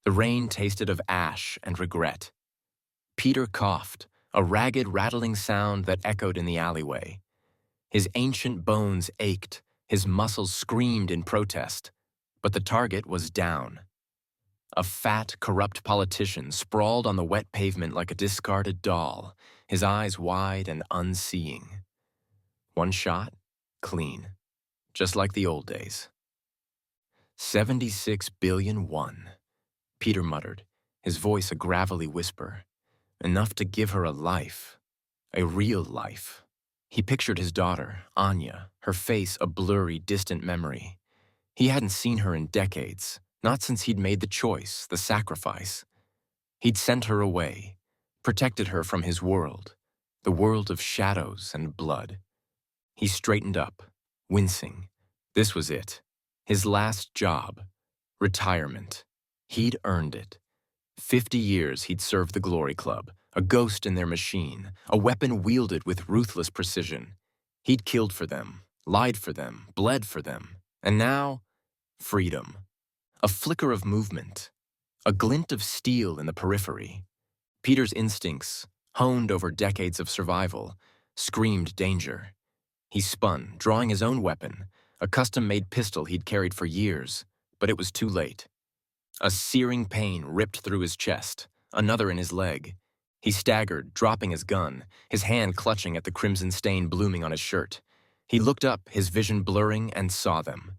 The rain tasted of ash and regret. Peter coughed, a ragged, rattling sound that echoed in the alleyway. His ancient bones ached, his muscles screamed in protest, but the target was down. A fat, corrupt politician sprawled on the wet pavement like a discarded doll, his eyes wide and unseeing. One shot, clean, just like the old days. 76 billion won, Peter muttered, his voice a gravelly whisper. Enough to give her a life, a real life. He pictured his daughter, Anya, her face a blurry, distant memory. He hadn't seen her in decades, not since he'd made the choice, the sacrifice. He'd sent her away, protected her from his world, the world of shadows and blood. He straightened up, wincing. This was it. His last job. Retirement. He'd earned it. 50 years he'd served the Glory Club, a ghost in their machine, a weapon wielded with ruthless precision. He'd killed for them, lied for them, bled for them. And now, freedom. A flicker of movement. A glint of steel in the periphery. Peter's instincts, honed over decades of survival, screamed danger. He spun, drawing his own weapon, a custom-made pistol he'd carried for years, but it was too late. A searing pain ripped through his chest, another in his leg. He staggered, dropping his gun, his hand clutching at the crimson stain blooming on his shirt. He looked up, his vision blurring, and saw them.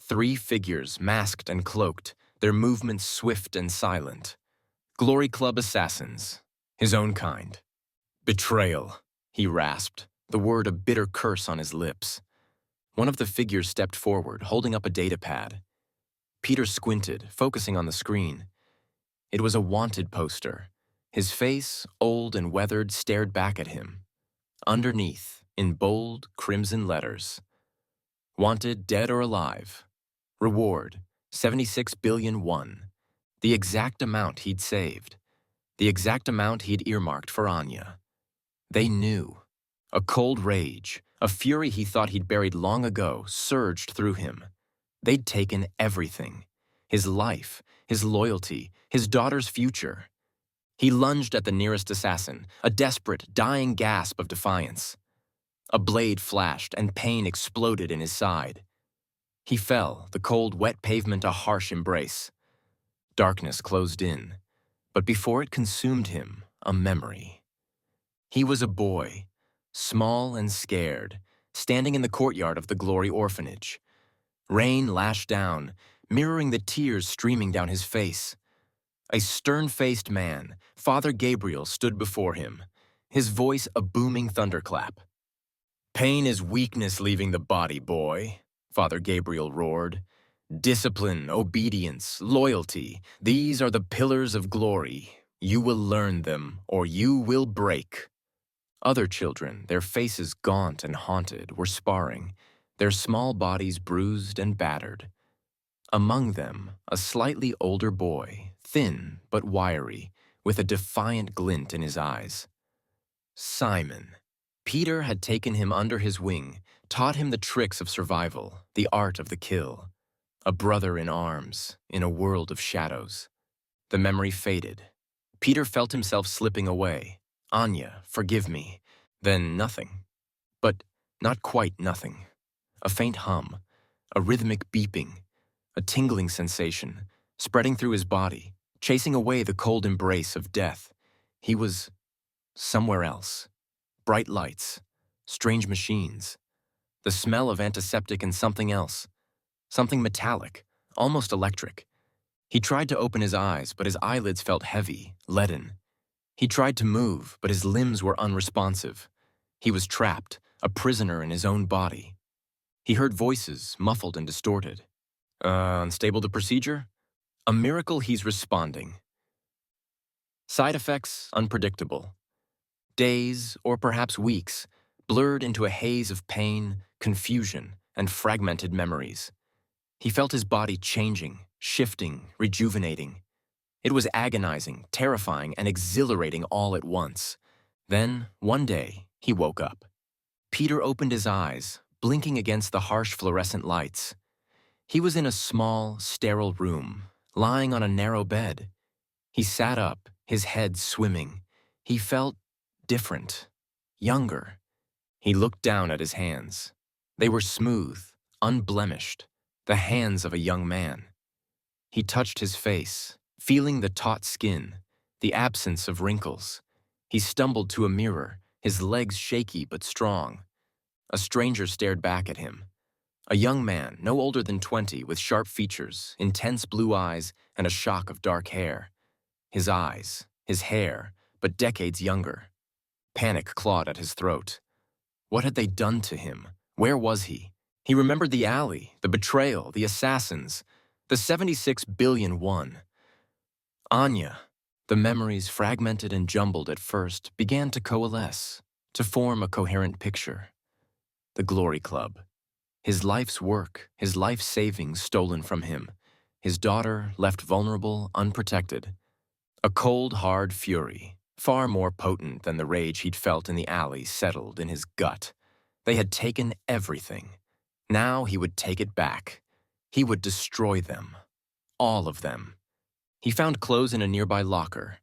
3 figures, masked and cloaked, their movements swift and silent. Glory Club assassins, his own kind. Betrayal, he rasped, the word a bitter curse on his lips. One of the figures stepped forward, holding up a data pad. Peter squinted, focusing on the screen. It was a wanted poster. His face, old and weathered, stared back at him. Underneath, in bold, crimson letters, wanted dead or alive. Reward, 76 billion won. The exact amount he'd saved. The exact amount he'd earmarked for Anya. They knew. A cold rage, a fury he thought he'd buried long ago, surged through him. They'd taken everything. His life, his loyalty, his daughter's future. He lunged at the nearest assassin, a desperate, dying gasp of defiance. A blade flashed and pain exploded in his side. He fell, the cold, wet pavement a harsh embrace. Darkness closed in, but before it consumed him, a memory. He was a boy, small and scared, standing in the courtyard of the Glory Orphanage. Rain lashed down, mirroring the tears streaming down his face. A stern-faced man, Father Gabriel, stood before him, his voice a booming thunderclap. "Pain is weakness leaving the body, boy," Father Gabriel roared. "Discipline, obedience, loyalty, these are the pillars of glory. You will learn them, or you will break." Other children, their faces gaunt and haunted, were sparring, their small bodies bruised and battered. Among them, a slightly older boy, thin but wiry, with a defiant glint in his eyes. Simon. Peter had taken him under his wing, taught him the tricks of survival, the art of the kill. A brother in arms, in a world of shadows. The memory faded. Peter felt himself slipping away. "Anya, forgive me." Then nothing. But not quite nothing. A faint hum, a rhythmic beeping, a tingling sensation, spreading through his body, chasing away the cold embrace of death. He was somewhere else. Bright lights, strange machines, the smell of antiseptic and something else, something metallic, almost electric. He tried to open his eyes, but his eyelids felt heavy, leaden. He tried to move, but his limbs were unresponsive. He was trapped, a prisoner in his own body. He heard voices, muffled and distorted. Unstable the procedure? A miracle he's responding. Side effects, unpredictable. Days, or perhaps weeks, blurred into a haze of pain, confusion, and fragmented memories. He felt his body changing, shifting, rejuvenating. It was agonizing, terrifying, and exhilarating all at once. Then, one day, he woke up. Peter opened his eyes, blinking against the harsh fluorescent lights. He was in a small, sterile room, lying on a narrow bed. He sat up, his head swimming. He felt different, younger. He looked down at his hands. They were smooth, unblemished, the hands of a young man. He touched his face, feeling the taut skin, the absence of wrinkles. He stumbled to a mirror, his legs shaky but strong. A stranger stared back at him. A young man, no older than 20, with sharp features, intense blue eyes, and a shock of dark hair. His eyes, his hair, but decades younger. Panic clawed at his throat. What had they done to him? Where was he? He remembered the alley, the betrayal, the assassins, the 76 billion won. Anya. The memories, fragmented and jumbled at first, began to coalesce, to form a coherent picture. The Glory Club. His life's work, his life savings stolen from him. His daughter left vulnerable, unprotected. A cold, hard fury, far more potent than the rage he'd felt in the alley, settled in his gut. They had taken everything. Now he would take it back. He would destroy them. All of them. He found clothes in a nearby locker.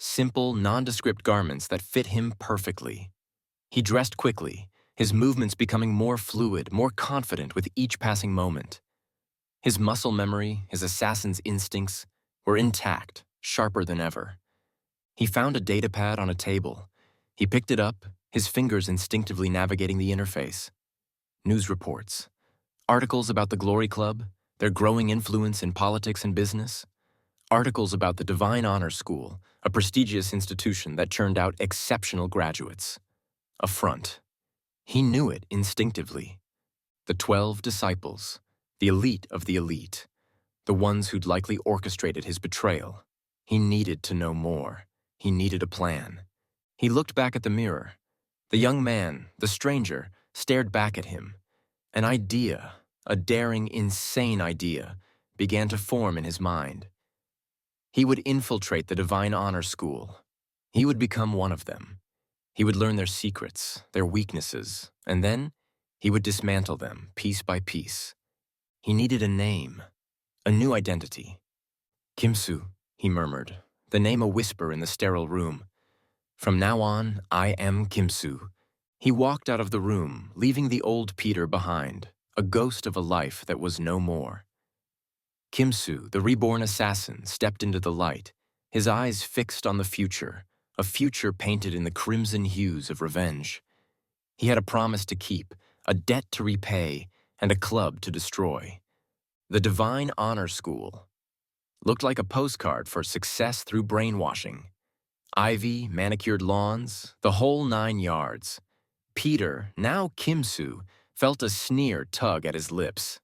Simple, nondescript garments that fit him perfectly. He dressed quickly, his movements becoming more fluid, more confident with each passing moment. His muscle memory, his assassin's instincts, were intact, sharper than ever. He found a datapad on a table. He picked it up, his fingers instinctively navigating the interface. News reports. Articles about the Glory Club, their growing influence in politics and business. Articles about the Divine Honor School, a prestigious institution that churned out exceptional graduates. A front. He knew it instinctively. The 12 disciples, the elite of the elite, the ones who'd likely orchestrated his betrayal. He needed to know more. He needed a plan. He looked back at the mirror. The young man, the stranger, stared back at him. An idea, a daring, insane idea, began to form in his mind. He would infiltrate the Divine Honor School. He would become one of them. He would learn their secrets, their weaknesses, and then he would dismantle them piece by piece. He needed a name, a new identity. Kimsu, he murmured, the name a whisper in the sterile room. From now on, I am Kimsu. He walked out of the room, leaving the old Peter behind, a ghost of a life that was no more. Kimsu, the reborn assassin, stepped into the light, his eyes fixed on the future, a future painted in the crimson hues of revenge. He had a promise to keep, a debt to repay, and a club to destroy. The Divine Honor School looked like a postcard for success through brainwashing. Ivy, manicured lawns, the whole 9 yards. Peter, now Kimsu, felt a sneer tug at his lips.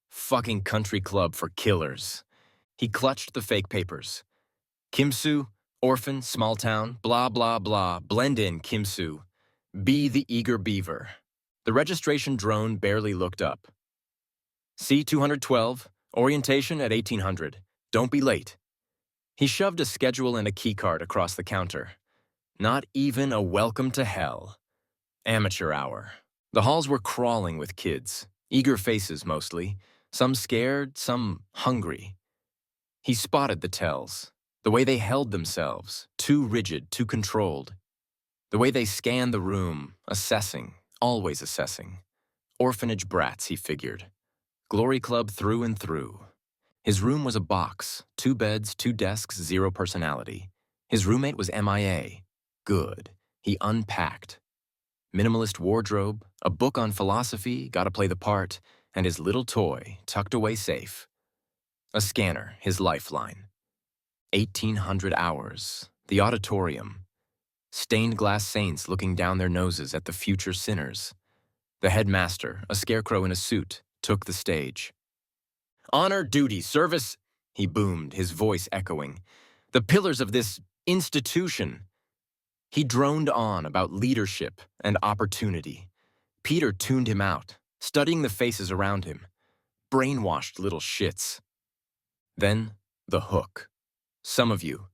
Fucking country club for killers. He clutched the fake papers. Kimsu, orphan, small town, blah, blah, blah, blend in, Kimsu. Be the eager beaver. The registration drone barely looked up. C-212, orientation at 1800. Don't be late. He shoved a schedule and a keycard across the counter. Not even a welcome to hell. Amateur hour. The halls were crawling with kids, eager faces mostly, some scared, some hungry. He spotted the tells, the way they held themselves, too rigid, too controlled. The way they scanned the room, assessing, always assessing. Orphanage brats, he figured. Glory Club through and through. His room was a box, 2 beds, 2 desks, 0 personality. His roommate was MIA. Good. He unpacked. Minimalist wardrobe, a book on philosophy, gotta play the part, and his little toy tucked away safe. A scanner, his lifeline. 1800 hours, the auditorium. Stained glass saints looking down their noses at the future sinners. The headmaster, a scarecrow in a suit, took the stage. Honor, duty, service, he boomed, his voice echoing. The pillars of this institution. He droned on about leadership and opportunity. Peter tuned him out, studying the faces around him. Brainwashed little shits. Then, the hook. Some of you,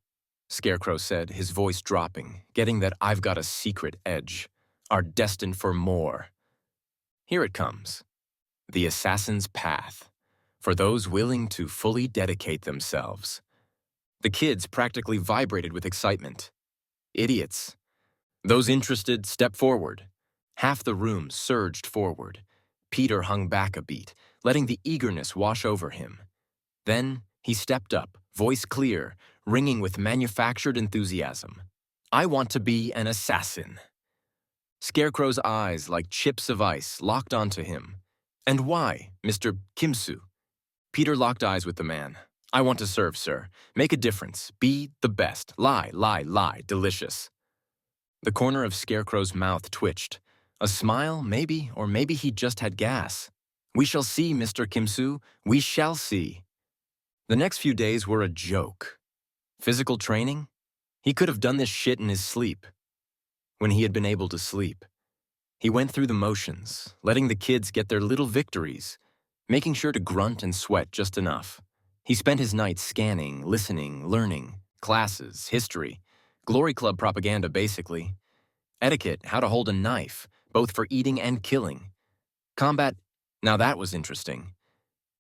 Scarecrow said, his voice dropping, getting that I've got a secret edge, are destined for more. Here it comes. The assassin's path. for those willing to fully dedicate themselves. The kids practically vibrated with excitement. Idiots. Those interested, step forward. Half the room surged forward. Peter hung back a beat, letting the eagerness wash over him. Then he stepped up, voice clear, ringing with manufactured enthusiasm. I want to be an assassin. Scarecrow's eyes, like chips of ice, locked onto him. And why, Mr. Kimsu? Peter locked eyes with the man. I want to serve, sir. Make a difference. Be the best. Lie, lie, lie. Delicious. The corner of Scarecrow's mouth twitched. A smile, maybe, or maybe he just had gas. We shall see, Mr. Kimsu. We shall see. The next few days were a joke. Physical training? He could have done this shit in his sleep. When he had been able to sleep. He went through the motions, letting the kids get their little victories, making sure to grunt and sweat just enough. He spent his nights scanning, listening, learning, classes, history, Glory Club propaganda basically, etiquette, how to hold a knife, both for eating and killing. Combat, now that was interesting.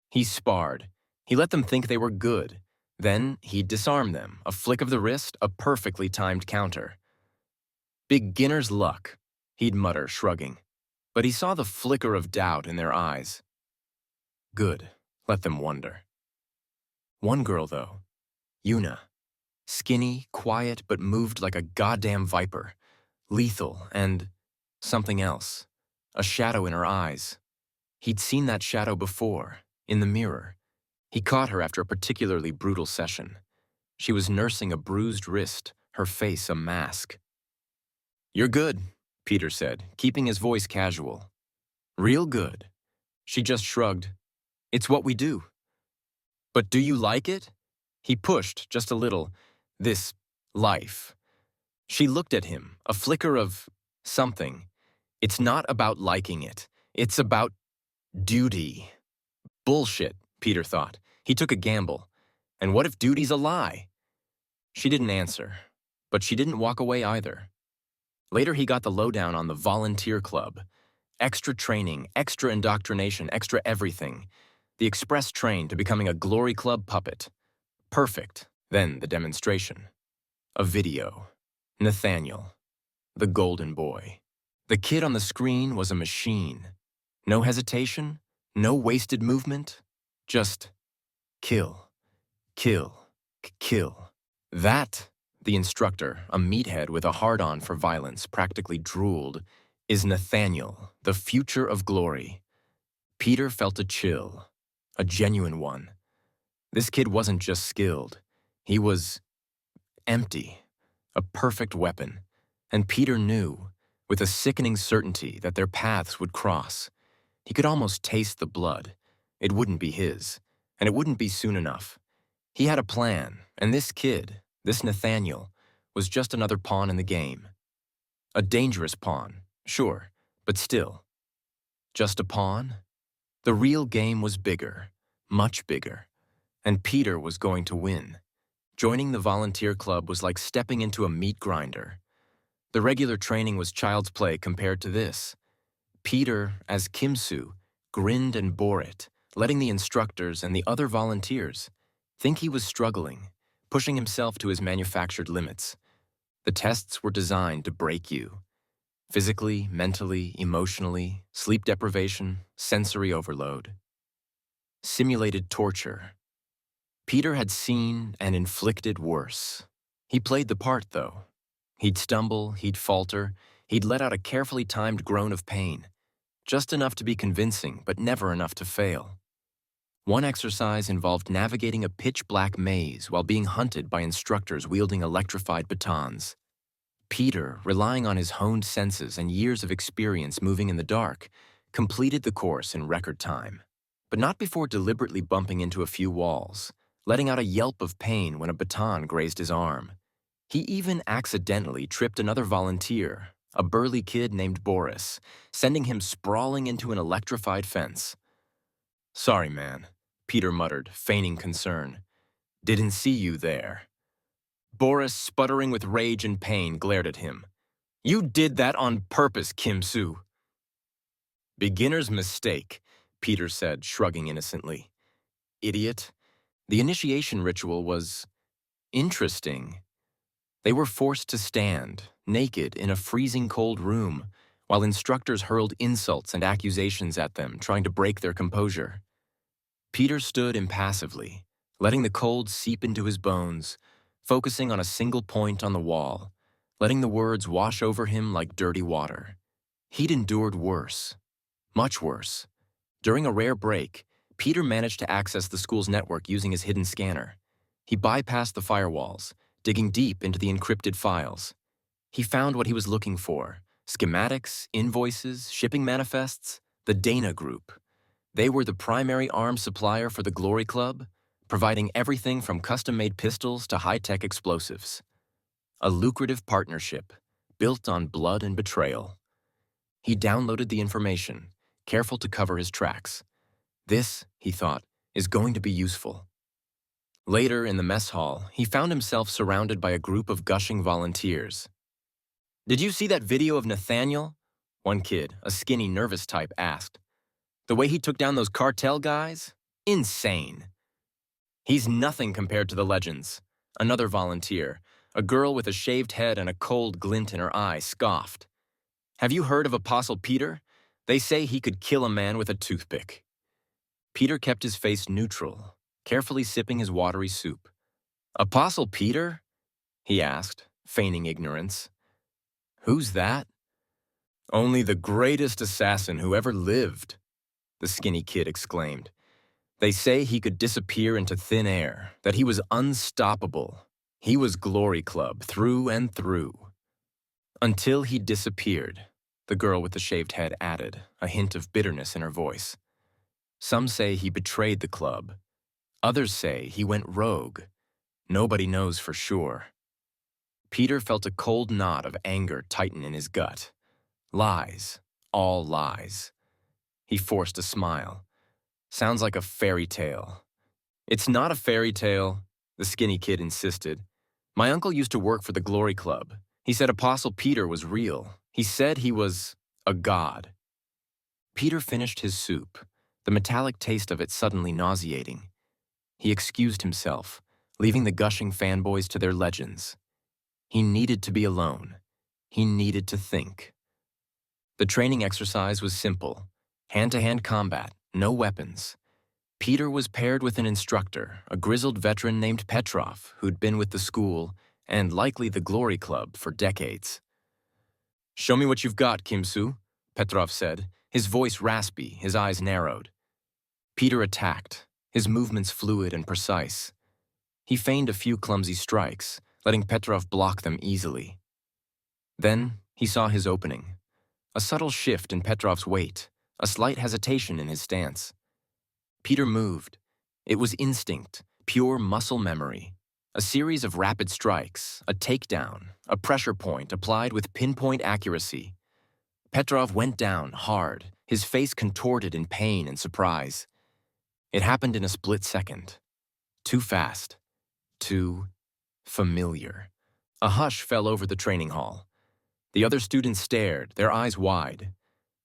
He sparred. He let them think they were good. Then he'd disarm them, a flick of the wrist, a perfectly timed counter. Beginner's luck, he'd mutter, shrugging. But he saw the flicker of doubt in their eyes. Good, let them wonder. One girl, though, Yuna. Skinny, quiet, but moved like a goddamn viper. Lethal and something else. A shadow in her eyes. He'd seen that shadow before, in the mirror. He caught her after a particularly brutal session. She was nursing a bruised wrist, her face a mask. You're good, Peter said, keeping his voice casual. Real good. She just shrugged. It's what we do. But do you like it? He pushed, just a little, this life. She looked at him, a flicker of something. It's not about liking it. It's about duty. Bullshit, Peter thought. He took a gamble. And what if duty's a lie? She didn't answer, but she didn't walk away either. Later he got the lowdown on the volunteer club. Extra training, extra indoctrination, extra everything. The express train to becoming a Glory Club puppet. Perfect. Then the demonstration. A video. Nathaniel. The golden boy. The kid on the screen was a machine. No hesitation, no wasted movement. Just kill, kill, kill. That, the instructor, a meathead with a hard-on for violence, practically drooled, is Nathaniel, the future of glory. Peter felt a chill, a genuine one. This kid wasn't just skilled. He was empty, a perfect weapon. And Peter knew, with a sickening certainty, that their paths would cross. He could almost taste the blood. It wouldn't be his, and it wouldn't be soon enough. He had a plan, and this kid, this Nathaniel, was just another pawn in the game. A dangerous pawn, sure, but still. Just a pawn? The real game was bigger, much bigger, and Peter was going to win. Joining the volunteer club was like stepping into a meat grinder. The regular training was child's play compared to this. Peter, as Kimsu, grinned and bore it, letting the instructors and the other volunteers think he was struggling, pushing himself to his manufactured limits. The tests were designed to break you. Physically, mentally, emotionally, sleep deprivation, sensory overload. Simulated torture. Peter had seen and inflicted worse. He played the part, though. He'd stumble, he'd falter, he'd let out a carefully timed groan of pain. Just enough to be convincing, but never enough to fail. One exercise involved navigating a pitch-black maze while being hunted by instructors wielding electrified batons. Peter, relying on his honed senses and years of experience moving in the dark, completed the course in record time. But not before deliberately bumping into a few walls, letting out a yelp of pain when a baton grazed his arm. He even accidentally tripped another volunteer, a burly kid named Boris, sending him sprawling into an electrified fence. Sorry, man, Peter muttered, feigning concern. Didn't see you there. Boris, sputtering with rage and pain, glared at him. You did that on purpose, Kimsu. Beginner's mistake, Peter said, shrugging innocently. Idiot. The initiation ritual was interesting. They were forced to stand, naked, in a freezing cold room, while instructors hurled insults and accusations at them, trying to break their composure. Peter stood impassively, letting the cold seep into his bones, focusing on a single point on the wall, letting the words wash over him like dirty water. He'd endured worse, much worse. During a rare break, Peter managed to access the school's network using his hidden scanner. He bypassed the firewalls, digging deep into the encrypted files. He found what he was looking for: schematics, invoices, shipping manifests, the Dana Group. They were the primary arms supplier for the Glory Club, providing everything from custom-made pistols to high-tech explosives. A lucrative partnership, built on blood and betrayal. He downloaded the information, careful to cover his tracks. This, he thought, is going to be useful. Later, in the mess hall, he found himself surrounded by a group of gushing volunteers. "Did you see that video of Nathaniel?" One kid, a skinny, nervous type, asked. "The way he took down those cartel guys? Insane." "He's nothing compared to the legends," another volunteer, a girl with a shaved head and a cold glint in her eye, scoffed. "Have you heard of Apostle Peter? They say he could kill a man with a toothpick." Peter kept his face neutral, carefully sipping his watery soup. "Apostle Peter?" he asked, feigning ignorance. "Who's that?" "Only the greatest assassin who ever lived," the skinny kid exclaimed. "They say he could disappear into thin air, that he was unstoppable. He was Glory Club through and through." "Until he disappeared," the girl with the shaved head added, a hint of bitterness in her voice. "Some say he betrayed the club. Others say he went rogue. Nobody knows for sure." Peter felt a cold knot of anger tighten in his gut. Lies. All lies. He forced a smile. "Sounds like a fairy tale." "It's not a fairy tale," the skinny kid insisted. "My uncle used to work for the Glory Club. He said Apostle Peter was real. He said he was a god." Peter finished his soup, the metallic taste of it suddenly nauseating. He excused himself, leaving the gushing fanboys to their legends. He needed to be alone. He needed to think. The training exercise was simple: hand-to-hand combat, no weapons. Peter was paired with an instructor, a grizzled veteran named Petrov, who'd been with the school, and likely the Glory Club, for decades. "Show me what you've got, Kim-Soo," Petrov said, his voice raspy, his eyes narrowed. Peter attacked, his movements fluid and precise. He feigned a few clumsy strikes, letting Petrov block them easily. Then he saw his opening. A subtle shift in Petrov's weight, a slight hesitation in his stance. Peter moved. It was instinct, pure muscle memory. A series of rapid strikes, a takedown, a pressure point applied with pinpoint accuracy. Petrov went down hard, his face contorted in pain and surprise. It happened in a split second. Too fast. Too familiar. A hush fell over the training hall. The other students stared, their eyes wide.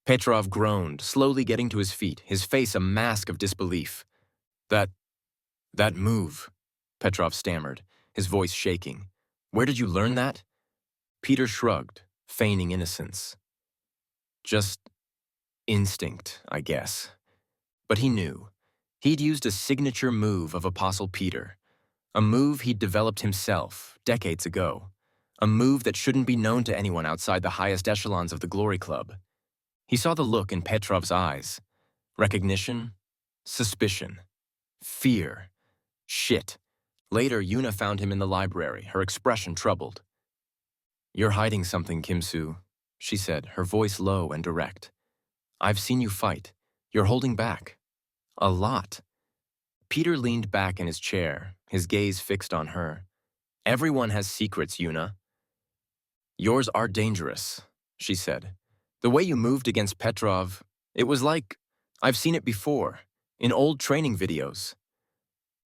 Petrov groaned, slowly getting to his feet, his face a mask of disbelief. That move," Petrov stammered, his voice shaking. "Where did you learn that?" Peter shrugged, feigning innocence. "Just instinct, I guess." But he knew. He'd used a signature move of Apostle Peter. A move he'd developed himself, decades ago. A move that shouldn't be known to anyone outside the highest echelons of the Glory Club. He saw the look in Petrov's eyes. Recognition, suspicion, fear. Shit. Later, Yuna found him in the library, her expression troubled. "You're hiding something, Kim-Soo," she said, her voice low and direct. "I've seen you fight. You're holding back. A lot." Peter leaned back in his chair, his gaze fixed on her. "Everyone has secrets, Yuna." "Yours are dangerous," she said. "The way you moved against Petrov, it was like I've seen it before, in old training videos."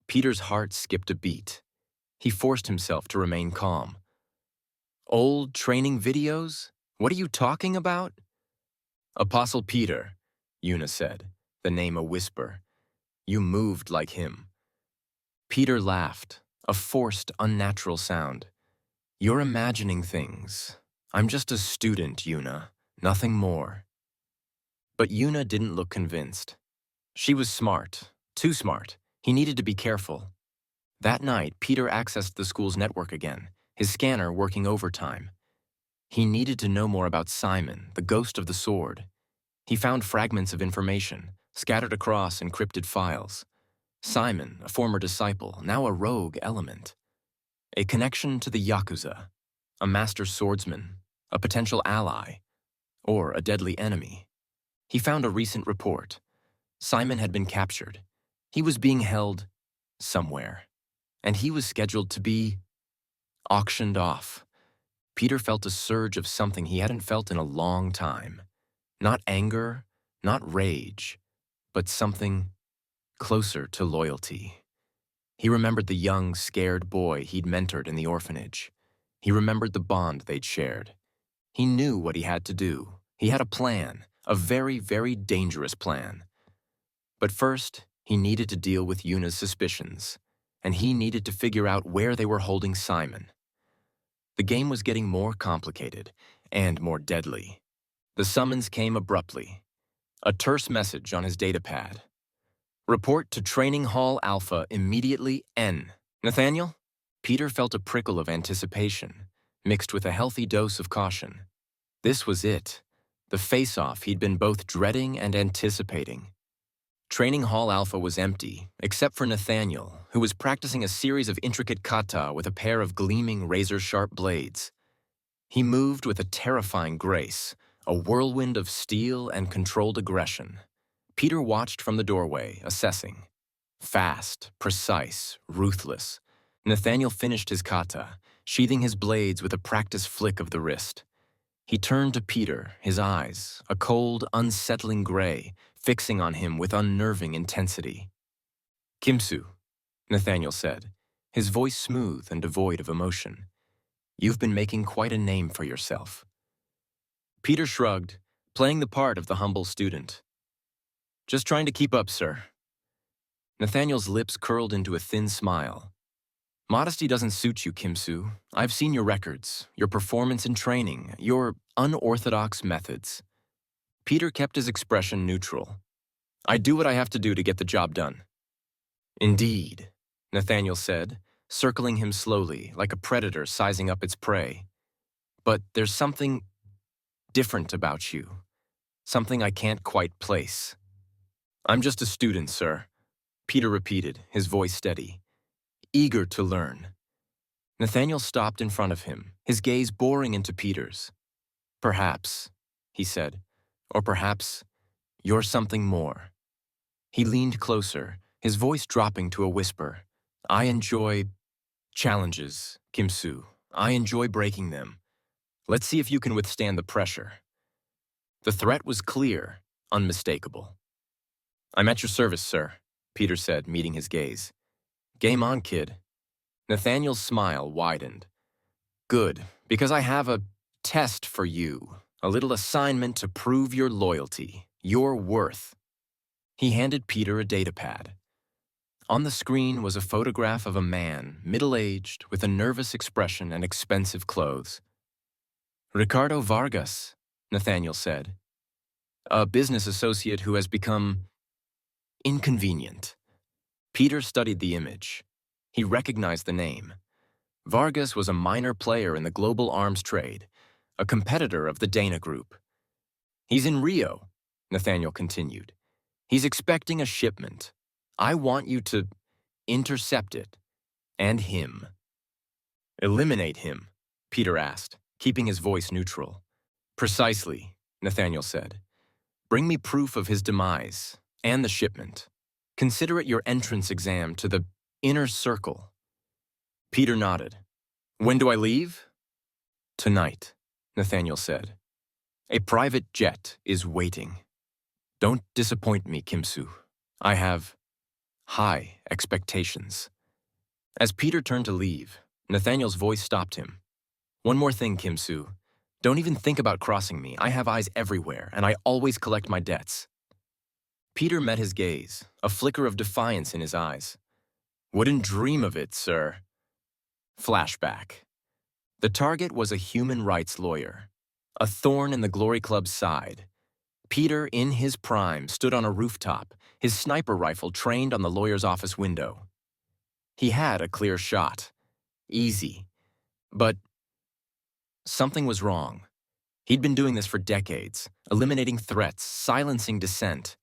Peter's heart skipped a beat. He forced himself to remain calm. "Old training videos? What are you talking about?" "Apostle Peter," Yuna said, the name a whisper. You moved like him. Peter laughed, a forced, unnatural sound. You're imagining things. I'm just a student, Yuna, nothing more. But Yuna didn't look convinced. She was smart, too smart. He needed to be careful. That night, Peter accessed the school's network again, his scanner working overtime. He needed to know more about Simon, the ghost of the sword. He found fragments of information, scattered across encrypted files. Simon, a former disciple, now a rogue element. A connection to the Yakuza, a master swordsman, a potential ally, or a deadly enemy. He found a recent report. Simon had been captured. He was being held somewhere, and he was scheduled to be auctioned off. Peter felt a surge of something he hadn't felt in a long time. Not anger, not rage, but something closer to loyalty. He remembered the young, scared boy he'd mentored in the orphanage. He remembered the bond they'd shared. He knew what he had to do. He had a plan, a very, very dangerous plan. But first, he needed to deal with Yuna's suspicions, and he needed to figure out where they were holding Simon. The game was getting more complicated and more deadly. The summons came abruptly. A terse message on his datapad. Report to Training Hall Alpha immediately, N. Nathaniel? Peter felt a prickle of anticipation, mixed with a healthy dose of caution. This was it, the face-off he'd been both dreading and anticipating. Training Hall Alpha was empty, except for Nathaniel, who was practicing a series of intricate kata with a pair of gleaming razor-sharp blades. He moved with a terrifying grace, a whirlwind of steel and controlled aggression. Peter watched from the doorway, assessing. Fast, precise, ruthless. Nathaniel finished his kata, sheathing his blades with a practiced flick of the wrist. He turned to Peter, his eyes, a cold, unsettling gray, fixing on him with unnerving intensity. Kimsu, Nathaniel said, his voice smooth and devoid of emotion. You've been making quite a name for yourself. Peter shrugged, playing the part of the humble student. Just trying to keep up, sir. Nathaniel's lips curled into a thin smile. Modesty doesn't suit you, Kimsu. I've seen your records, your performance in training, your unorthodox methods. Peter kept his expression neutral. I do what I have to do to get the job done. Indeed, Nathaniel said, circling him slowly, like a predator sizing up its prey. But there's something different about you, something I can't quite place. I'm just a student, sir, Peter repeated, his voice steady, eager to learn. Nathaniel stopped in front of him, his gaze boring into Peter's. Perhaps, he said, or perhaps you're something more. He leaned closer, his voice dropping to a whisper. I enjoy challenges, Kimsu. I enjoy breaking them. Let's see if you can withstand the pressure. The threat was clear, unmistakable. I'm at your service, sir, Peter said, meeting his gaze. Game on, kid. Nathaniel's smile widened. Good, because I have a test for you, a little assignment to prove your loyalty, your worth. He handed Peter a datapad. On the screen was a photograph of a man, middle-aged, with a nervous expression and expensive clothes. Ricardo Vargas, Nathaniel said. A business associate who has become inconvenient. Peter studied the image. He recognized the name. Vargas was a minor player in the global arms trade, a competitor of the Dana Group. He's in Rio, Nathaniel continued. He's expecting a shipment. I want you to intercept it, and him. Eliminate him, Peter asked, keeping his voice neutral. Precisely, Nathaniel said. Bring me proof of his demise and the shipment. Consider it your entrance exam to the inner circle. Peter nodded. When do I leave? Tonight, Nathaniel said. A private jet is waiting. Don't disappoint me, Kimsu. I have high expectations. As Peter turned to leave, Nathaniel's voice stopped him. One more thing, Kimsu. Don't even think about crossing me. I have eyes everywhere, and I always collect my debts. Peter met his gaze, a flicker of defiance in his eyes. "Wouldn't dream of it, sir." Flashback. The target was a human rights lawyer, a thorn in the Glory Club's side. Peter, in his prime, stood on a rooftop, his sniper rifle trained on the lawyer's office window. He had a clear shot. Easy. But something was wrong. He'd been doing this for decades, eliminating threats, silencing dissent.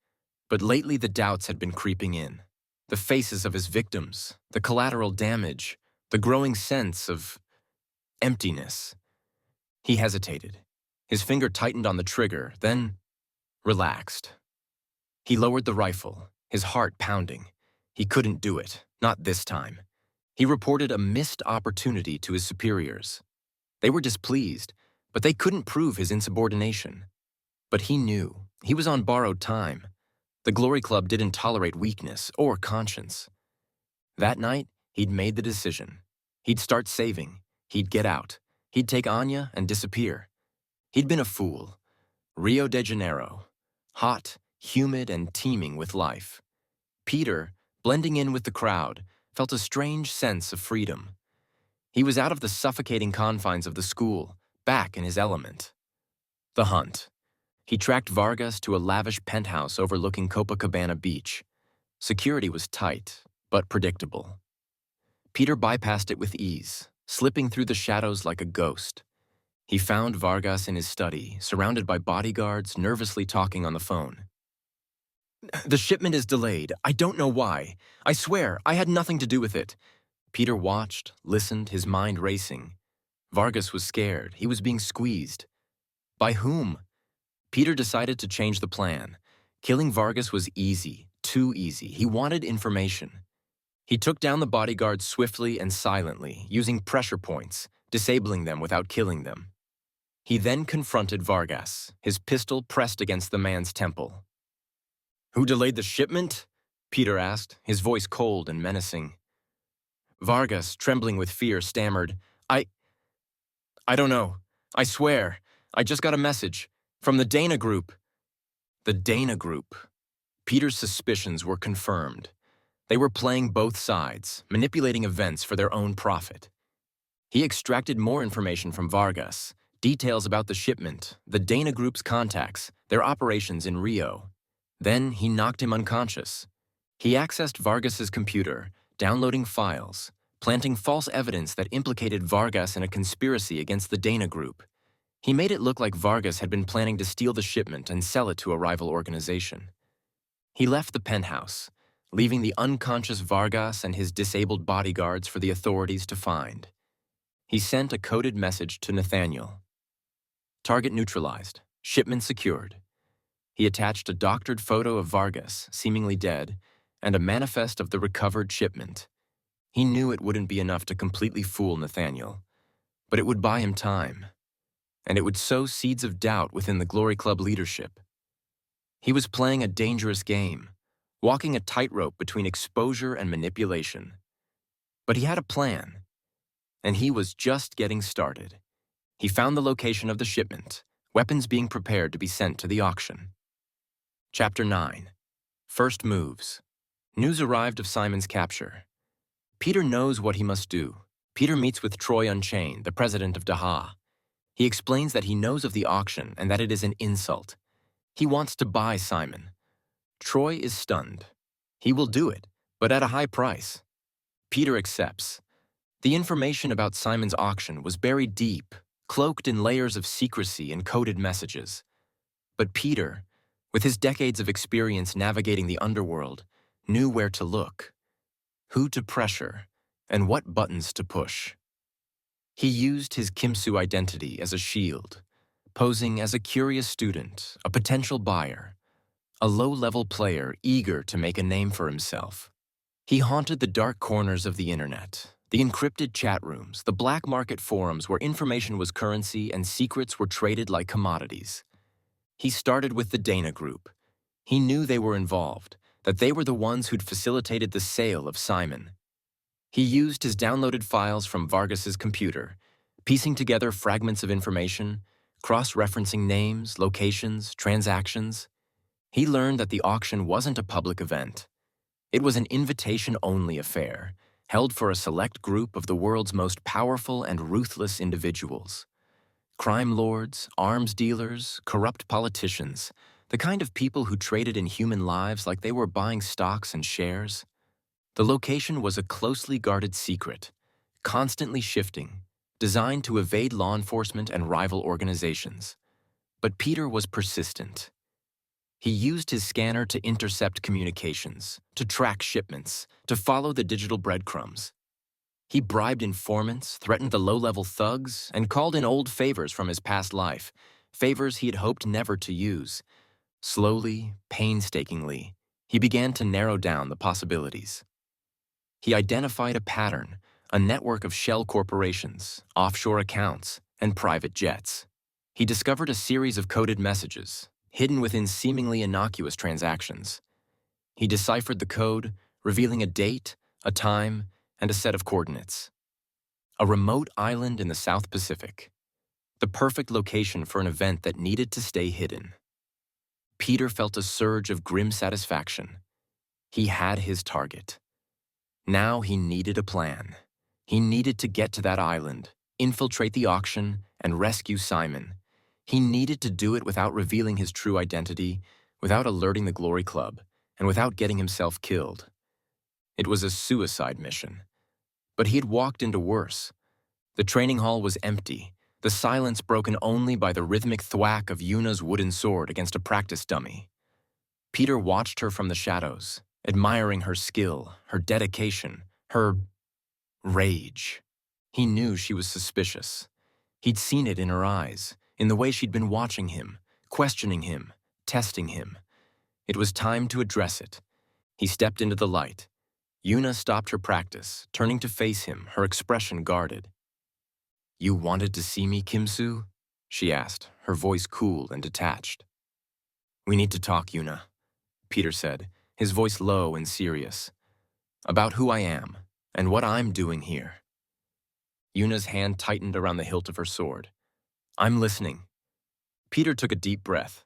But lately the doubts had been creeping in. The faces of his victims, the collateral damage, the growing sense of emptiness. He hesitated. His finger tightened on the trigger, then relaxed. He lowered the rifle, his heart pounding. He couldn't do it, not this time. He reported a missed opportunity to his superiors. They were displeased, but they couldn't prove his insubordination. But he knew he was on borrowed time. The Glory Club didn't tolerate weakness or conscience. That night, he'd made the decision. He'd start saving. He'd get out. He'd take Anya and disappear. He'd been a fool. Rio de Janeiro. Hot, humid, and teeming with life. Peter, blending in with the crowd, felt a strange sense of freedom. He was out of the suffocating confines of the school, back in his element. The hunt. He tracked Vargas to a lavish penthouse overlooking Copacabana Beach. Security was tight, but predictable. Peter bypassed it with ease, slipping through the shadows like a ghost. He found Vargas in his study, surrounded by bodyguards, nervously talking on the phone. "The shipment is delayed. I don't know why. I swear, I had nothing to do with it." Peter watched, listened, his mind racing. Vargas was scared. He was being squeezed. By whom? Peter decided to change the plan. Killing Vargas was easy, too easy. He wanted information. He took down the bodyguards swiftly and silently, using pressure points, disabling them without killing them. He then confronted Vargas, his pistol pressed against the man's temple. "Who delayed the shipment?" Peter asked, his voice cold and menacing. Vargas, trembling with fear, stammered, I don't know. I swear. I just got a message. From the Dana Group." The Dana Group. Peter's suspicions were confirmed. They were playing both sides, manipulating events for their own profit. He extracted more information from Vargas, details about the shipment, the Dana Group's contacts, their operations in Rio. Then he knocked him unconscious. He accessed Vargas's computer, downloading files, planting false evidence that implicated Vargas in a conspiracy against the Dana Group. He made it look like Vargas had been planning to steal the shipment and sell it to a rival organization. He left the penthouse, leaving the unconscious Vargas and his disabled bodyguards for the authorities to find. He sent a coded message to Nathaniel. Target neutralized, shipment secured. He attached a doctored photo of Vargas, seemingly dead, and a manifest of the recovered shipment. He knew it wouldn't be enough to completely fool Nathaniel, but it would buy him time. And it would sow seeds of doubt within the Glory Club leadership. He was playing a dangerous game, walking a tightrope between exposure and manipulation. But he had a plan, and he was just getting started. He found the location of the shipment, weapons being prepared to be sent to the auction. Chapter 9. First Moves. News arrived of Simon's capture. Peter knows what he must do. Peter meets with Troy Unchained, the president of Daha. He explains that he knows of the auction and that it is an insult. He wants to buy Simon. Troy is stunned. He will do it, but at a high price. Peter accepts. The information about Simon's auction was buried deep, cloaked in layers of secrecy and coded messages. But Peter, with his decades of experience navigating the underworld, knew where to look, who to pressure, and what buttons to push. He used his Kimsu identity as a shield, posing as a curious student, a potential buyer, a low-level player eager to make a name for himself. He haunted the dark corners of the internet, the encrypted chat rooms, the black market forums where information was currency and secrets were traded like commodities. He started with the Dana Group. He knew they were involved, that they were the ones who'd facilitated the sale of Simon. He used his downloaded files from Vargas's computer, piecing together fragments of information, cross-referencing names, locations, transactions. He learned that the auction wasn't a public event. It was an invitation-only affair, held for a select group of the world's most powerful and ruthless individuals. Crime lords, arms dealers, corrupt politicians, the kind of people who traded in human lives like they were buying stocks and shares. The location was a closely guarded secret, constantly shifting, designed to evade law enforcement and rival organizations. But Peter was persistent. He used his scanner to intercept communications, to track shipments, to follow the digital breadcrumbs. He bribed informants, threatened the low-level thugs, and called in old favors from his past life, favors he had hoped never to use. Slowly, painstakingly, he began to narrow down the possibilities. He identified a pattern, a network of shell corporations, offshore accounts, and private jets. He discovered a series of coded messages, hidden within seemingly innocuous transactions. He deciphered the code, revealing a date, a time, and a set of coordinates. A remote island in the South Pacific, the perfect location for an event that needed to stay hidden. Peter felt a surge of grim satisfaction. He had his target. Now he needed a plan. He needed to get to that island, infiltrate the auction, and rescue Simon. He needed to do it without revealing his true identity, without alerting the Glory Club, and without getting himself killed. It was a suicide mission. But he had walked into worse. The training hall was empty, the silence broken only by the rhythmic thwack of Yuna's wooden sword against a practice dummy. Peter watched her from the shadows, admiring her skill, her dedication, her rage. He knew she was suspicious. He'd seen it in her eyes, in the way she'd been watching him, questioning him, testing him. It was time to address it. He stepped into the light. Yuna stopped her practice, turning to face him, her expression guarded. "You wanted to see me, Kim-soo?" she asked, her voice cool and detached. "We need to talk, Yuna," Peter said, his voice low and serious. "About who I am, and what I'm doing here." Yuna's hand tightened around the hilt of her sword. "I'm listening." Peter took a deep breath.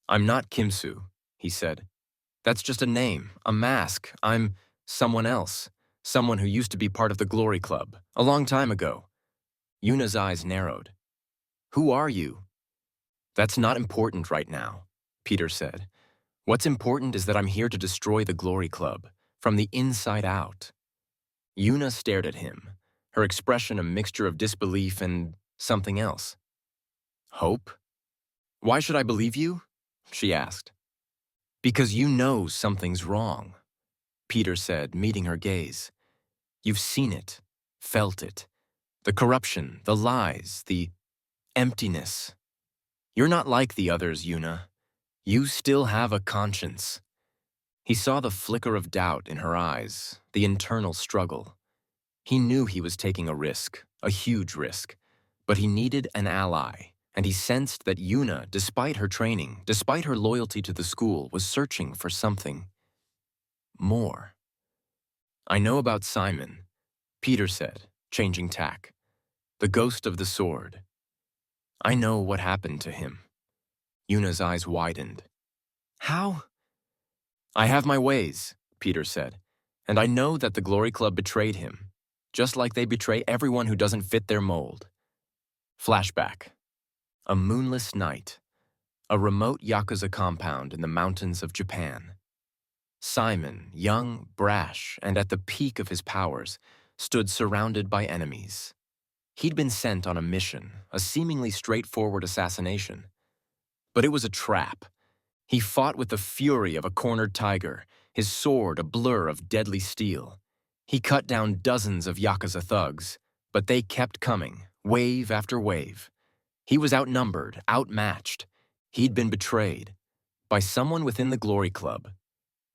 "I'm not Kim-soo," he said. "That's just a name, a mask. I'm someone else, someone who used to be part of the Glory Club, a long time ago." Yuna's eyes narrowed. "Who are you?" "That's not important right now," Peter said. "What's important is that I'm here to destroy the Glory Club, from the inside out." Yuna stared at him, her expression a mixture of disbelief and something else. "Hope? Why should I believe you?" she asked. "Because you know something's wrong," Peter said, meeting her gaze. "You've seen it, felt it. The corruption, the lies, the emptiness. You're not like the others, Yuna. You still have a conscience." He saw the flicker of doubt in her eyes, the internal struggle. He knew he was taking a risk, a huge risk, but he needed an ally, and he sensed that Yuna, despite her training, despite her loyalty to the school, was searching for something more. "I know about Simon," Peter said, changing tack. "The ghost of the sword. I know what happened to him." Yuna's eyes widened. "How?" "I have my ways," Peter said, "and I know that the Glory Club betrayed him, just like they betray everyone who doesn't fit their mold." Flashback. A moonless night. A remote Yakuza compound in the mountains of Japan. Simon, young, brash, and at the peak of his powers, stood surrounded by enemies. He'd been sent on a mission, a seemingly straightforward assassination. But it was a trap. He fought with the fury of a cornered tiger, his sword a blur of deadly steel. He cut down dozens of Yakuza thugs, but they kept coming, wave after wave. He was outnumbered, outmatched. He'd been betrayed by someone within the Glory Club,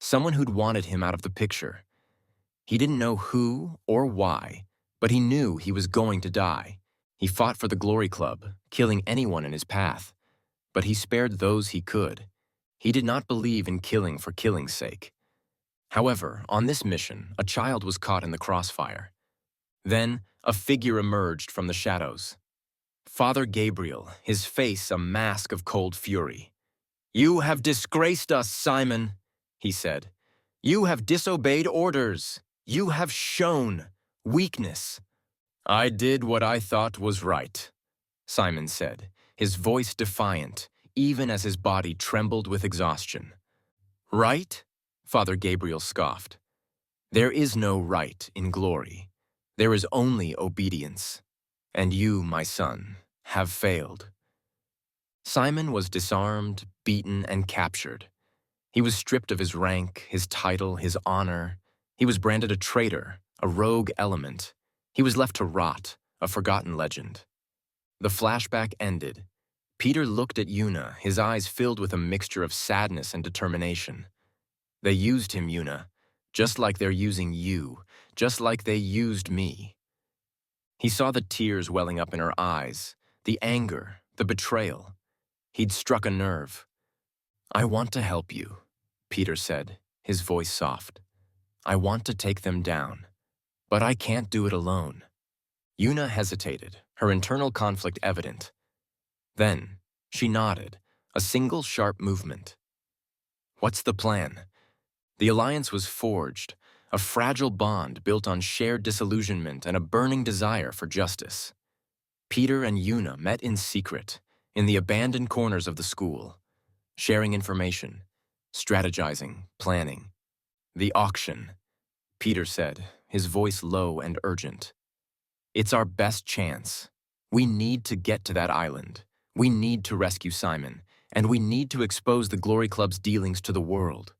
someone who'd wanted him out of the picture. He didn't know who or why, but he knew he was going to die. He fought for the Glory Club, killing anyone in his path, but he spared those he could. He did not believe in killing for killing's sake. However, on this mission, a child was caught in the crossfire. Then, a figure emerged from the shadows. Father Gabriel, his face a mask of cold fury. "You have disgraced us, Simon," he said. "You have disobeyed orders. You have shown weakness." "I did what I thought was right," Simon said, his voice defiant, even as his body trembled with exhaustion. "Right?" Father Gabriel scoffed. "There is no right in glory. There is only obedience. And you, my son, have failed." Simon was disarmed, beaten, and captured. He was stripped of his rank, his title, his honor. He was branded a traitor, a rogue element. He was left to rot, a forgotten legend. The flashback ended. Peter looked at Una, his eyes filled with a mixture of sadness and determination. "They used him, Una, just like they're using you, just like they used me." He saw the tears welling up in her eyes, the anger, the betrayal. He'd struck a nerve. "I want to help you," Peter said, his voice soft. "I want to take them down, but I can't do it alone." Una hesitated, her internal conflict evident. Then, she nodded, a single sharp movement. "What's the plan?" The alliance was forged, a fragile bond built on shared disillusionment and a burning desire for justice. Peter and Una met in secret, in the abandoned corners of the school, sharing information, strategizing, planning. "The auction," Peter said, his voice low and urgent. "It's our best chance. We need to get to that island. We need to rescue Simon, and we need to expose the Glory Club's dealings to the world."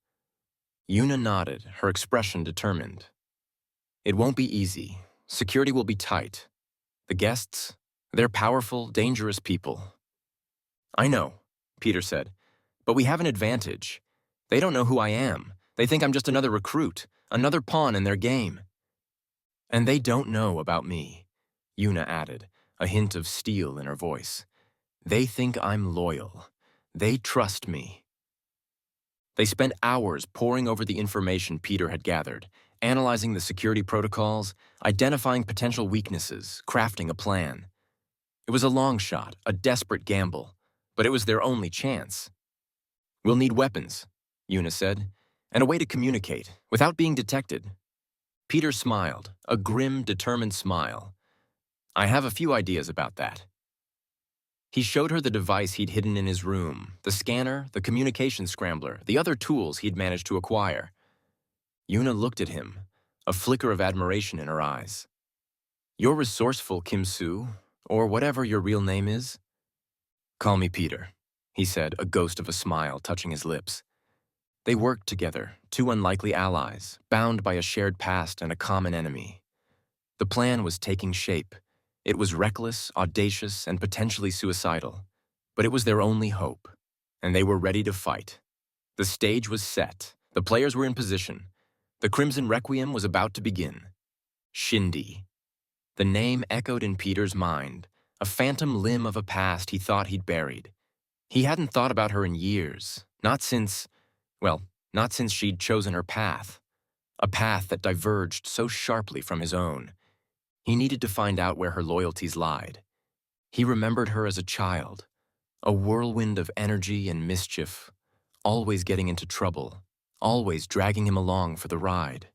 Una nodded, her expression determined. "It won't be easy. Security will be tight. The guests, they're powerful, dangerous people." "I know," Peter said, "but we have an advantage. They don't know who I am. They think I'm just another recruit, another pawn in their game." "And they don't know about me," Una added, a hint of steel in her voice. "They think I'm loyal. They trust me." They spent hours poring over the information Peter had gathered, analyzing the security protocols, identifying potential weaknesses, crafting a plan. It was a long shot, a desperate gamble, but it was their only chance. "We'll need weapons," Una said, "and a way to communicate, without being detected." Peter smiled, a grim, determined smile. "I have a few ideas about that." He showed her the device he'd hidden in his room, the scanner, the communication scrambler, the other tools he'd managed to acquire. Una looked at him, a flicker of admiration in her eyes. "You're resourceful, Kim Soo, or whatever your real name is." "Call me Peter," he said, a ghost of a smile touching his lips. They worked together, two unlikely allies, bound by a shared past and a common enemy. The plan was taking shape. It was reckless, audacious, and potentially suicidal. But it was their only hope, and they were ready to fight. The stage was set. The players were in position. The Crimson Requiem was about to begin. Shindy. The name echoed in Peter's mind, a phantom limb of a past he thought he'd buried. He hadn't thought about her in years, not since she'd chosen her path, a path that diverged so sharply from his own. He needed to find out where her loyalties lied. He remembered her as a child, a whirlwind of energy and mischief, always getting into trouble, always dragging him along for the ride.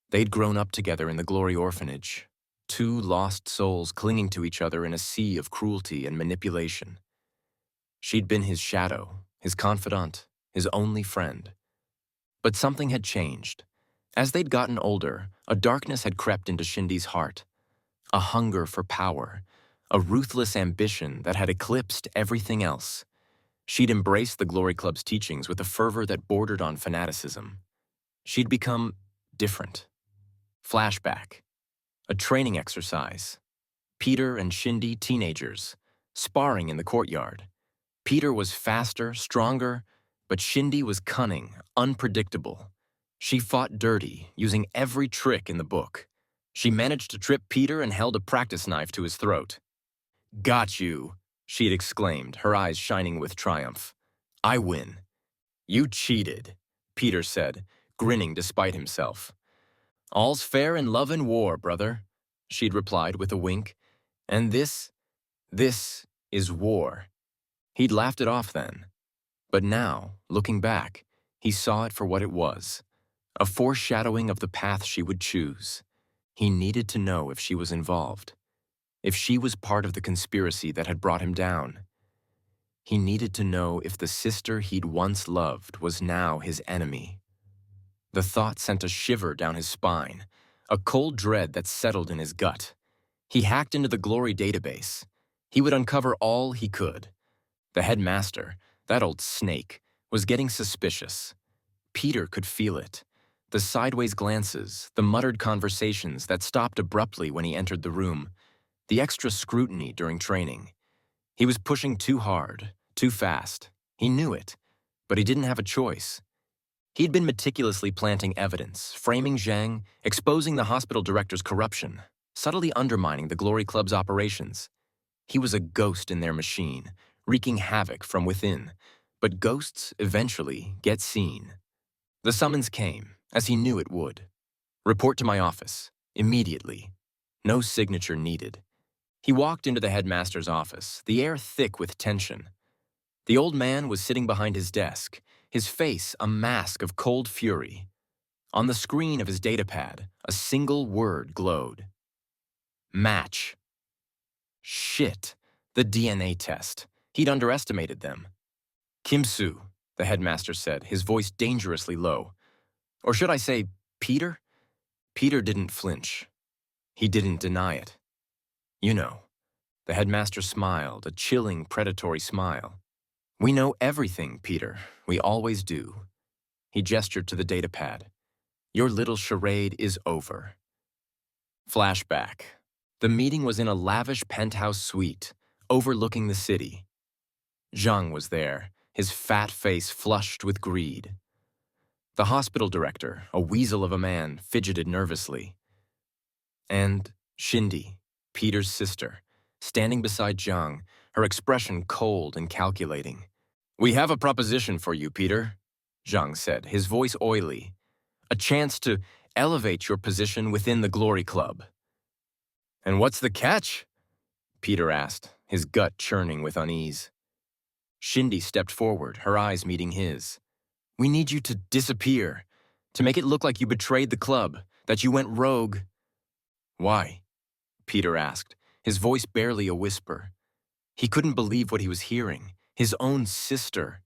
They'd grown up together in the Glory Orphanage, two lost souls clinging to each other in a sea of cruelty and manipulation. She'd been his shadow, his confidant, his only friend. But something had changed. As they'd gotten older, a darkness had crept into Shindy's heart, a hunger for power, a ruthless ambition that had eclipsed everything else. She'd embraced the Glory Club's teachings with a fervor that bordered on fanaticism. She'd become different. Flashback. A training exercise. Peter and Shindy, teenagers, sparring in the courtyard. Peter was faster, stronger, but Shindy was cunning, unpredictable. She fought dirty, using every trick in the book. She managed to trip Peter and held a practice knife to his throat. "Got you," she had exclaimed, her eyes shining with triumph. "I win." "You cheated," Peter said, grinning despite himself. "All's fair in love and war, brother," she'd replied with a wink. "And this is war." He'd laughed it off then. But now, looking back, he saw it for what it was, a foreshadowing of the path she would choose. He needed to know if she was involved, if she was part of the conspiracy that had brought him down. He needed to know if the sister he'd once loved was now his enemy. The thought sent a shiver down his spine, a cold dread that settled in his gut. He hacked into the Glory database. He would uncover all he could. The headmaster, that old snake, was getting suspicious. Peter could feel it. The sideways glances, the muttered conversations that stopped abruptly when he entered the room, the extra scrutiny during training. He was pushing too hard, too fast. He knew it, but he didn't have a choice. He'd been meticulously planting evidence, framing Zhang, exposing the hospital director's corruption, subtly undermining the Glory Club's operations. He was a ghost in their machine, wreaking havoc from within. But ghosts eventually get seen. The summons came, as he knew it would. Report to my office, immediately. No signature needed. He walked into the headmaster's office, the air thick with tension. The old man was sitting behind his desk, his face a mask of cold fury. On the screen of his datapad, a single word glowed. Match. Shit, the DNA test. He'd underestimated them. Kim-Soo, the headmaster said, his voice dangerously low. Or should I say, Peter? Peter didn't flinch. He didn't deny it. You know. The headmaster smiled, a chilling, predatory smile. We know everything, Peter. We always do. He gestured to the datapad. Your little charade is over. Flashback. The meeting was in a lavish penthouse suite, overlooking the city. Zhang was there, his fat face flushed with greed. The hospital director, a weasel of a man, fidgeted nervously. And Shindy, Peter's sister, standing beside Zhang, her expression cold and calculating. We have a proposition for you, Peter, Zhang said, his voice oily. A chance to elevate your position within the Glory Club. And what's the catch? Peter asked, his gut churning with unease. Shindy stepped forward, her eyes meeting his. We need you to disappear, to make it look like you betrayed the club, that you went rogue. Why? Peter asked, his voice barely a whisper. He couldn't believe what he was hearing, his own sister.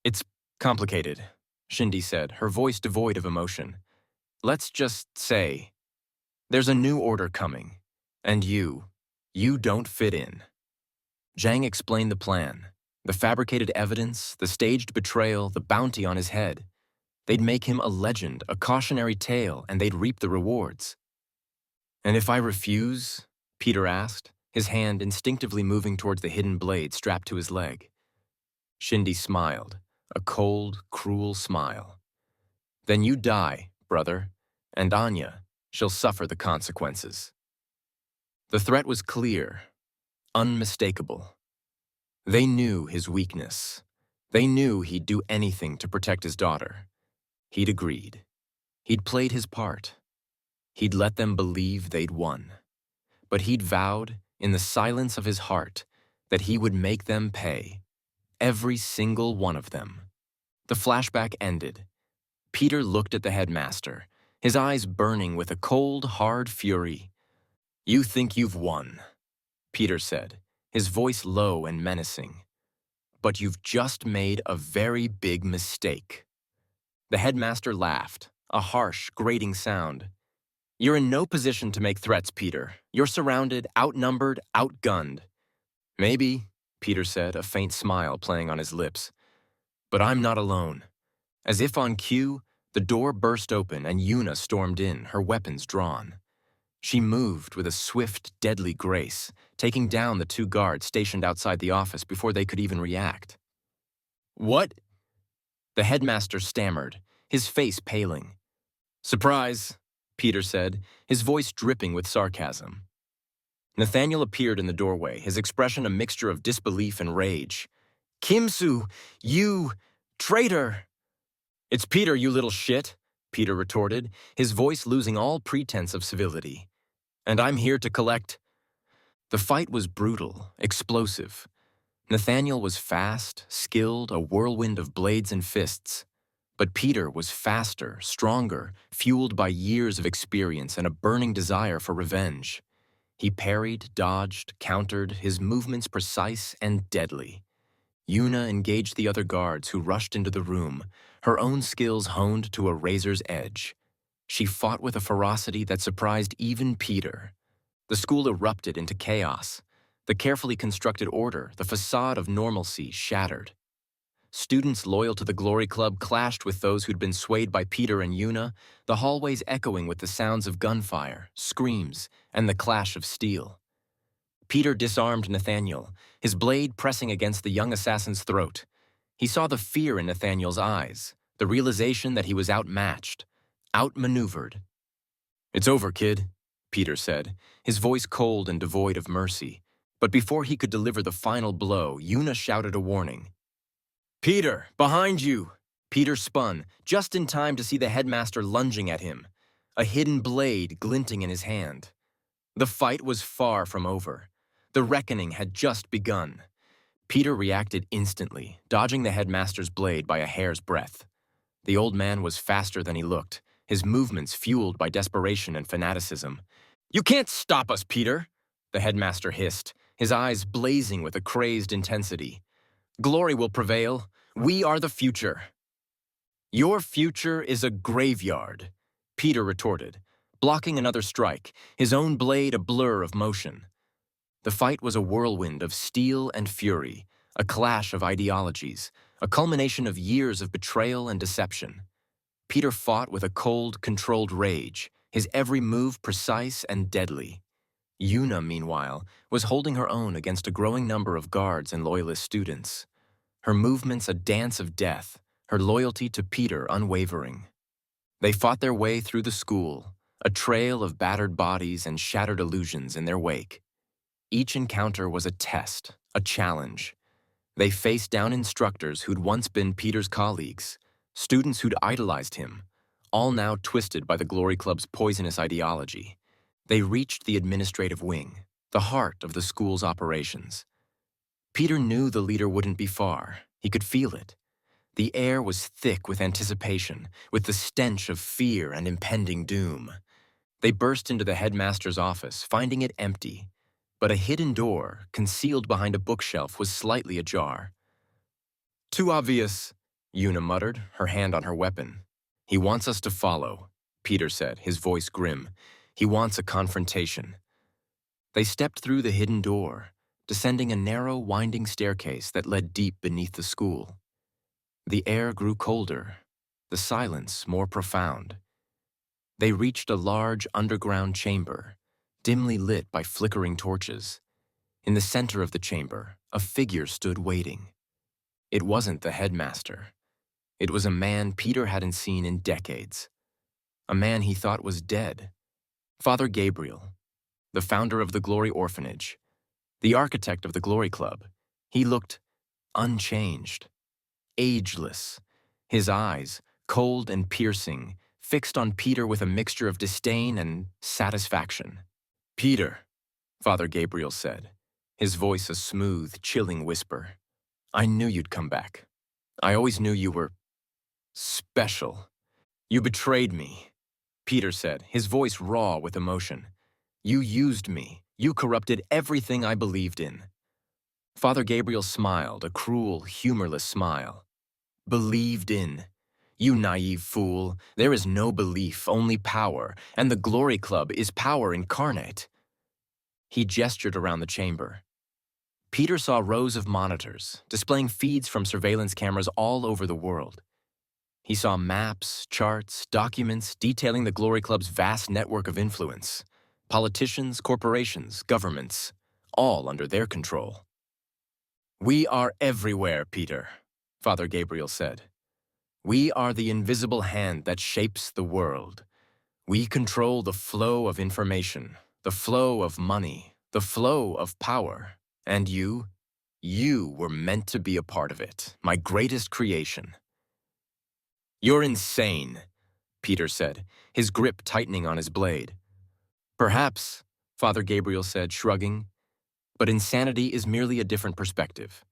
It's complicated, Shindy said, her voice devoid of emotion. Let's just say, there's a new order coming, and you don't fit in. Zhang explained the plan. The fabricated evidence, the staged betrayal, the bounty on his head. They'd make him a legend, a cautionary tale, and they'd reap the rewards. And if I refuse? Peter asked, his hand instinctively moving towards the hidden blade strapped to his leg. Shindy smiled, a cold, cruel smile. Then you die, brother, and Anya, she'll suffer the consequences. The threat was clear, unmistakable. They knew his weakness. They knew he'd do anything to protect his daughter. He'd agreed. He'd played his part. He'd let them believe they'd won. But he'd vowed, in the silence of his heart, that he would make them pay. Every single one of them. The flashback ended. Peter looked at the headmaster, his eyes burning with a cold, hard fury. You think you've won, Peter said, his voice low and menacing. But you've just made a very big mistake. The headmaster laughed, a harsh, grating sound. You're in no position to make threats, Peter. You're surrounded, outnumbered, outgunned. Maybe, Peter said, a faint smile playing on his lips. But I'm not alone. As if on cue, the door burst open and Yuna stormed in, her weapons drawn. She moved with a swift, deadly grace, taking down the two guards stationed outside the office before they could even react. What? The headmaster stammered, his face paling. Surprise, Peter said, his voice dripping with sarcasm. Nathaniel appeared in the doorway, his expression a mixture of disbelief and rage. Kim-Soo, you traitor! It's Peter, you little shit, Peter retorted, his voice losing all pretense of civility. And I'm here to collect. The fight was brutal, explosive. Nathaniel was fast, skilled, a whirlwind of blades and fists. But Peter was faster, stronger, fueled by years of experience and a burning desire for revenge. He parried, dodged, countered, his movements precise and deadly. Yuna engaged the other guards who rushed into the room, her own skills honed to a razor's edge. She fought with a ferocity that surprised even Peter. The school erupted into chaos. The carefully constructed order, the facade of normalcy, shattered. Students loyal to the Glory Club clashed with those who'd been swayed by Peter and Yuna, the hallways echoing with the sounds of gunfire, screams, and the clash of steel. Peter disarmed Nathaniel, his blade pressing against the young assassin's throat. He saw the fear in Nathaniel's eyes, the realization that he was outmatched, outmaneuvered. "It's over, kid," Peter said, his voice cold and devoid of mercy. But before he could deliver the final blow, Yuna shouted a warning. "Peter, behind you!" Peter spun, just in time to see the headmaster lunging at him, a hidden blade glinting in his hand. The fight was far from over. The reckoning had just begun. Peter reacted instantly, dodging the headmaster's blade by a hair's breadth. The old man was faster than he looked, his movements fueled by desperation and fanaticism. "You can't stop us, Peter!" the headmaster hissed, his eyes blazing with a crazed intensity. "Glory will prevail. We are the future." "Your future is a graveyard," Peter retorted, blocking another strike, his own blade a blur of motion. The fight was a whirlwind of steel and fury, a clash of ideologies, a culmination of years of betrayal and deception. Peter fought with a cold, controlled rage, his every move precise and deadly. Yuna, meanwhile, was holding her own against a growing number of guards and loyalist students. Her movements a dance of death, her loyalty to Peter unwavering. They fought their way through the school, a trail of battered bodies and shattered illusions in their wake. Each encounter was a test, a challenge. They faced down instructors who'd once been Peter's colleagues, students who'd idolized him, all now twisted by the Glory Club's poisonous ideology. They reached the administrative wing, the heart of the school's operations. Peter knew the leader wouldn't be far. He could feel it. The air was thick with anticipation, with the stench of fear and impending doom. They burst into the headmaster's office, finding it empty. But a hidden door, concealed behind a bookshelf, was slightly ajar. "Too obvious," Yuna muttered, her hand on her weapon. "He wants us to follow," Peter said, his voice grim. "He wants a confrontation." They stepped through the hidden door, descending a narrow, winding staircase that led deep beneath the school. The air grew colder, the silence more profound. They reached a large underground chamber, dimly lit by flickering torches. In the center of the chamber, a figure stood waiting. It wasn't the headmaster. It was a man Peter hadn't seen in decades. A man he thought was dead. Father Gabriel, the founder of the Glory Orphanage, the architect of the Glory Club. He looked unchanged, ageless, his eyes, cold and piercing, fixed on Peter with a mixture of disdain and satisfaction. "Peter," Father Gabriel said, his voice a smooth, chilling whisper. "I knew you'd come back. I always knew you were special. You betrayed me," Peter said, his voice raw with emotion. "You used me. You corrupted everything I believed in." Father Gabriel smiled, a cruel, humorless smile. "Believed in? You naive fool. There is no belief, only power, and the Glory Club is power incarnate." He gestured around the chamber. Peter saw rows of monitors, displaying feeds from surveillance cameras all over the world. He saw maps, charts, documents detailing the Glory Club's vast network of influence. Politicians, corporations, governments, all under their control. "We are everywhere, Peter," Father Gabriel said. "We are the invisible hand that shapes the world. We control the flow of information, the flow of money, the flow of power. And you were meant to be a part of it, my greatest creation." "You're insane," Peter said, his grip tightening on his blade. "Perhaps," Father Gabriel said, shrugging, "but insanity is merely a different perspective.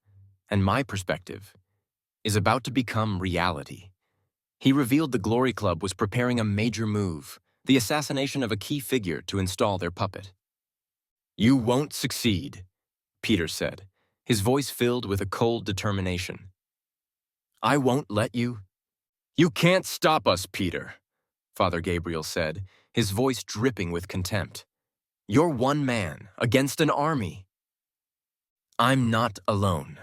and my perspective, is about to become reality. He revealed the Glory Club was preparing a major move, the assassination of a key figure to install their puppet. "You won't succeed," Peter said, his voice filled with a cold determination. "I won't let you." "You can't stop us, Peter," Father Gabriel said, his voice dripping with contempt. "You're one man against an army." "I'm not alone,"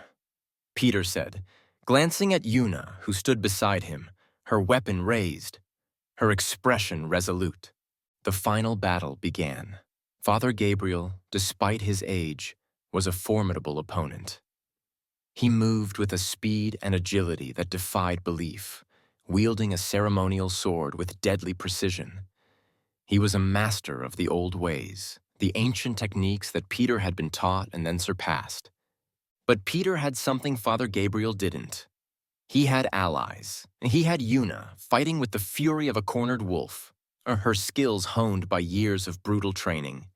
Peter said, glancing at Yuna, who stood beside him, her weapon raised, her expression resolute. The final battle began. Father Gabriel, despite his age, was a formidable opponent. He moved with a speed and agility that defied belief, wielding a ceremonial sword with deadly precision. He was a master of the old ways, the ancient techniques that Peter had been taught and then surpassed. But Peter had something Father Gabriel didn't. He had allies. He had Yuna, fighting with the fury of a cornered wolf, her skills honed by years of brutal training.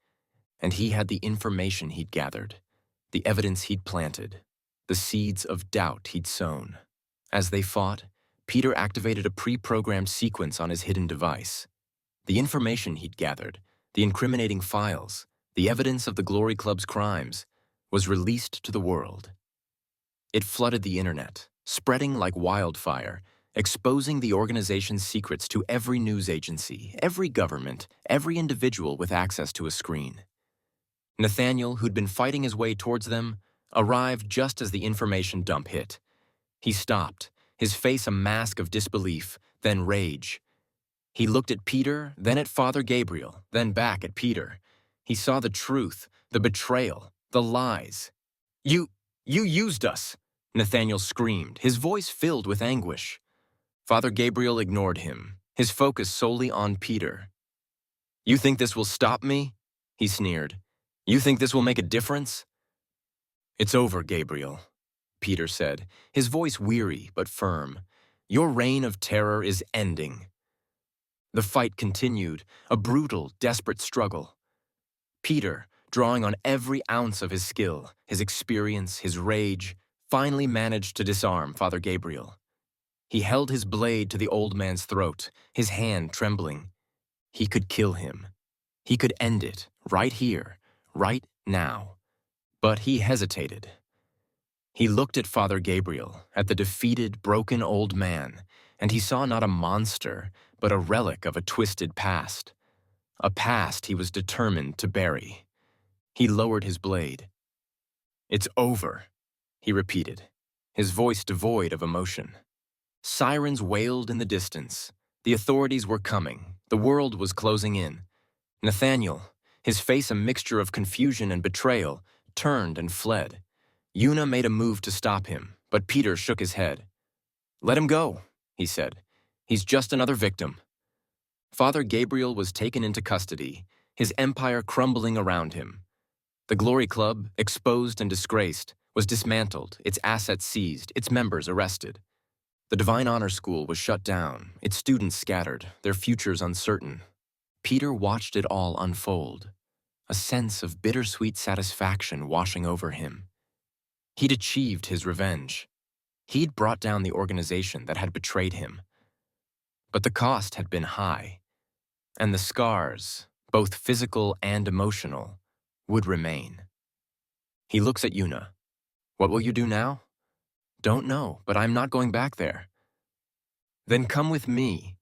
And he had the information he'd gathered, the evidence he'd planted, the seeds of doubt he'd sown. As they fought, Peter activated a pre-programmed sequence on his hidden device. The information he'd gathered, the incriminating files, the evidence of the Glory Club's crimes, was released to the world. It flooded the internet, spreading like wildfire, exposing the organization's secrets to every news agency, every government, every individual with access to a screen. Nathaniel, who'd been fighting his way towards them, arrived just as the information dump hit. He stopped, his face a mask of disbelief, then rage. He looked at Peter, then at Father Gabriel, then back at Peter. He saw the truth, the betrayal, the lies. You used us," Nathaniel screamed, his voice filled with anguish. Father Gabriel ignored him, his focus solely on Peter. "You think this will stop me?" he sneered. "You think this will make a difference?" "It's over, Gabriel," Peter said, his voice weary but firm. "Your reign of terror is ending." The fight continued, a brutal, desperate struggle. Peter, drawing on every ounce of his skill, his experience, his rage, finally managed to disarm Father Gabriel. He held his blade to the old man's throat, his hand trembling. He could kill him. He could end it, right here, right now. But he hesitated. He looked at Father Gabriel, at the defeated, broken old man, and he saw not a monster, but a relic of a twisted past. A past he was determined to bury. He lowered his blade. "It's over," he repeated, his voice devoid of emotion. Sirens wailed in the distance. The authorities were coming. The world was closing in. Nathaniel, his face a mixture of confusion and betrayal, turned and fled. Yuna made a move to stop him, but Peter shook his head. "Let him go," he said. "He's just another victim." Father Gabriel was taken into custody, his empire crumbling around him. The Glory Club, exposed and disgraced, was dismantled, its assets seized, its members arrested. The Divine Honor School was shut down, its students scattered, their futures uncertain. Peter watched it all unfold, a sense of bittersweet satisfaction washing over him. He'd achieved his revenge. He'd brought down the organization that had betrayed him. But the cost had been high, and the scars, both physical and emotional, would remain. He looks at Yuna. "What will you do now?" "Don't know, but I'm not going back there." "Then come with me,"